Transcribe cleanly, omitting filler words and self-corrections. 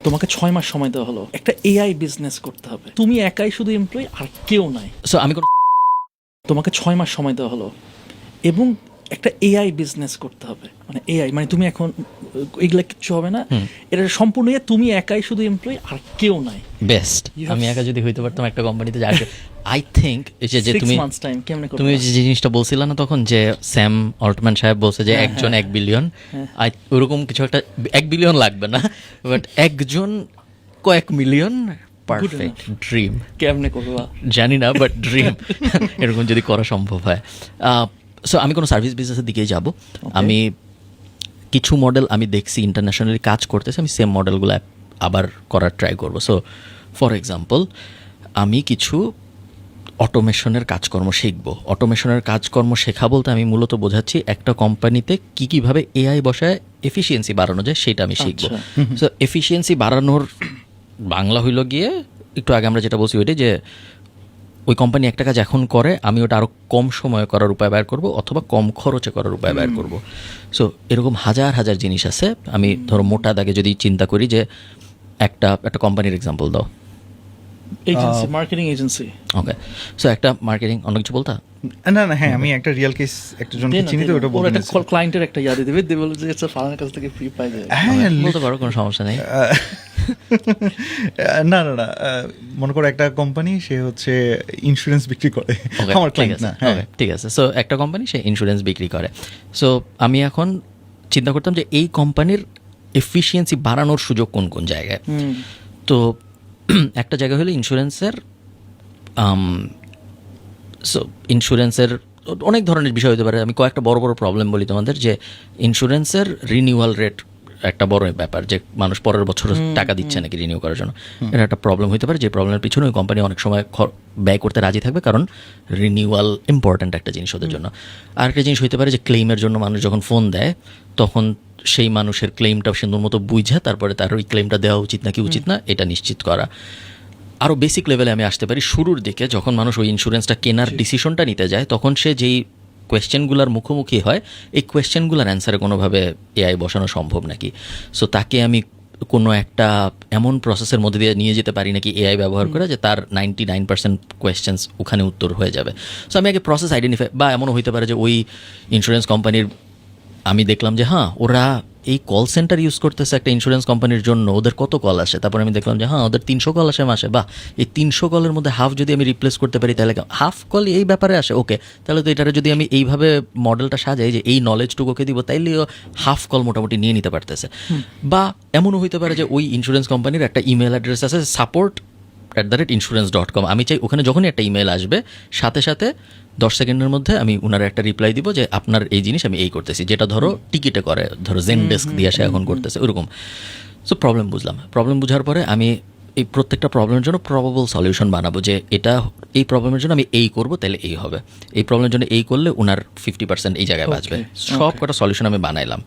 তোমাকে 6 মাস সময় দেওয়া হলো, একটা এআই বিজনেস করতে হবে, তুমি একাই শুধু এমপ্লয়ি আর কেউ নাই। সো আমি তোমাকে 6 মাস সময় দেওয়া হলো এবং একটা এআই বিজনেস করতে হবে, মানে এআই মানে তুমি এখন এগুলা কিচ্ছু হবে না, এটা সম্পূর্ণ তুমি একাই শুধু এমপ্লয়ি আর কেউ নাই। বেস্ট আমি একা যদি হইতে পারতাম একটা কোম্পানিতে যা আই থিঙ্ক যে তুমি যে জিনিসটা বলছিলে না তখন যে স্যাম অল্টম্যান সাহেব বলছে যে একজন 1 বিলিয়ন, ওরকম কিছু একটা 1 বিলিয়ন লাগবে না, বাট একজন কয়েক মিলিয়ন পারফেক্ট ড্রিম। কেমনে করবা জানি না, বাট ড্রিম এরকম যদি করা সম্ভব হয়। সো আমি কোনো সার্ভিস বিজনেসের দিকেই যাব। আমি কিছু মডেল আমি দেখছি ইন্টারন্যাশনালি কাজ করতেছে, আমি সেম মডেলগুলো আবার করার ট্রাই করব। সো ফর এক্সাম্পল আমি কিছু অটোমেশনের কাজকর্ম শিখব। অটোমেশনের কাজকর্ম শেখা বলতে আমি মূলত বোঝাচ্ছি একটা কোম্পানিতে কীভাবে এআই বসায় এফিসিয়েন্সি বাড়ানো যায় সেটা আমি শিখব। সো এফিসিয়েন্সি বাড়ানোর বাংলা হইল গিয়ে একটু আগে আমরা যেটা বলছি ওইটাই, যে ওই কোম্পানি একটা কাজ এখন করে আমি ওটা আরও কম সময়ে করার উপায় বের করব অথবা কম খরচে করার উপায় বের করব। সো এরকম হাজার হাজার জিনিস আছে। আমি ধরো মোটা দাগে যদি চিন্তা করি যে একটা কোম্পানির এক্সাম্পল দাও। Agency, marketing agency. Okay, so একটা মার্কেটিং, অন্য কিছু বলতা? না হ্যাঁ, আমি একটা রিয়েল কেস একটা জনকে চিনি, তো ওটা বলতে একটা ক্লায়েন্টের একটা ইয়াদ দিবে, দেবে বলে যে এটা ফার্মের কাছ থেকে ফ্রি পাই যায়। হ্যাঁ, বলতে পারো, কোনো সমস্যা নেই। না মনে করো একটা কোম্পানি, সে হচ্ছে ইন্স্যুরেন্স বিক্রি করে, আমার ক্লায়েন্ট না। হ্যাঁ ঠিক আছে, সো একটা কোম্পানি সে ইন্স্যুরেন্স বিক্রি করে। সো আমি এখন চিন্তা করতাম যে এই কোম্পানির এফিসিয়েন্সি বাড়ানোর সুযোগ কোন কোন জায়গায়। তো একটা জায়গা হলো ইন্স্যুরেন্সের, সো ইন্স্যুরেন্সের অনেক ধরনের বিষয় হতে পারে। আমি কয়েকটা বড় বড় প্রবলেম বলি তোমাদের, যে ইন্স্যুরেন্সের রিনিউয়াল রেট একটা বড় ব্যাপার, যে মানুষ পরের বছর টাকা দিচ্ছে নাকি রিনিউ করার জন্য, এটা একটা প্রবলেম হতে পারে। যে প্রবলেমের পিছনে ওই কোম্পানি অনেক সময় ব্যয় করতে রাজি থাকবে, কারণ রিনিউয়াল ইম্পর্ট্যান্ট একটা জিনিস ওদের জন্য। আরেকটা জিনিস হতে পারে যে ক্লেইমের জন্য মানুষ যখন ফোন দেয় তখন সেই মানুষের ক্লেইমটা সুন্দর মতো বুঝে তারপরে তার ওই ক্লেইমটা দেওয়া উচিত নাকি উচিত না এটা নিশ্চিত করা। আরও বেসিক লেভেলে আমি আসতে পারি, শুরুর দিকে যখন মানুষ ওই ইন্স্যুরেন্সটা কেনার ডিসিশনটা নিতে যায় তখন সে যেই কোয়েশ্চেনগুলোর মুখোমুখি হয়, এই কোয়েশ্চেনগুলোর অ্যান্সারে কোনোভাবে এআই বসানো সম্ভব নাকি। সো তাকে আমি কোনো একটা এমন প্রসেসের মধ্যে দিয়ে নিয়ে যেতে পারি নাকি এআই ব্যবহার করে, যে তার 99% কোয়েশ্চেন্স ওখানে উত্তর হয়ে যাবে। সো আমি আগে প্রসেস আইডেন্টিফাই, বা এমনও হইতে পারে যে ওই ইন্স্যুরেন্স কোম্পানির আমি দেখলাম যে হ্যাঁ ওরা এই কল সেন্টার ইউজ করতেছে একটা ইন্স্যুরেন্স কোম্পানির জন্য, ওদের কত কল আসে, তারপর আমি দেখলাম যে হ্যাঁ ওদের 300 কল আসে মাসে, বা এই 300 কলের মধ্যে হাফ যদি আমি রিপ্লেস করতে পারি তাহলে হাফ কল এই ব্যাপারে আসে, ওকে তাহলে তো এটারে যদি আমি এইভাবে মডেলটা সাজাই যে এই নলেজটুকুকে দিব, তাইলেও হাফ কল মোটামুটি নিয়ে নিতে পারতেছে। বা এমনও হইতে পারে যে ওই ইন্স্যুরেন্স কোম্পানির একটা ইমেল অ্যাড্রেস আছে support@insurance.com, আমি চাই ওখানে যখনই একটা ইমেল আসবে সাথে সাথে 10 সেকেন্ডের মধ্যে আমি ওনার একটা রিপ্লাই দিব যে আপনার এই জিনিস আমি এই করতেছি, যেটা ধরো টিকিটে করে, ধরো জেনডেস্ক দিয়ে সে এখন করতেছে ওরকম। সো প্রবলেম বুঝলাম, প্রবলেম বুঝার পরে আমি এই প্রত্যেকটা প্রবলেমের জন্য প্রবাবল সলিউশন বানাবো, যে এটা এই প্রবলেমের জন্য আমি এই করবো তাহলে এই হবে, এই প্রবলেমের জন্য এই করলে ওনার 50% এই জায়গায় বাঁচবে। সব কটা সলিউশন আমি বানাইলাম।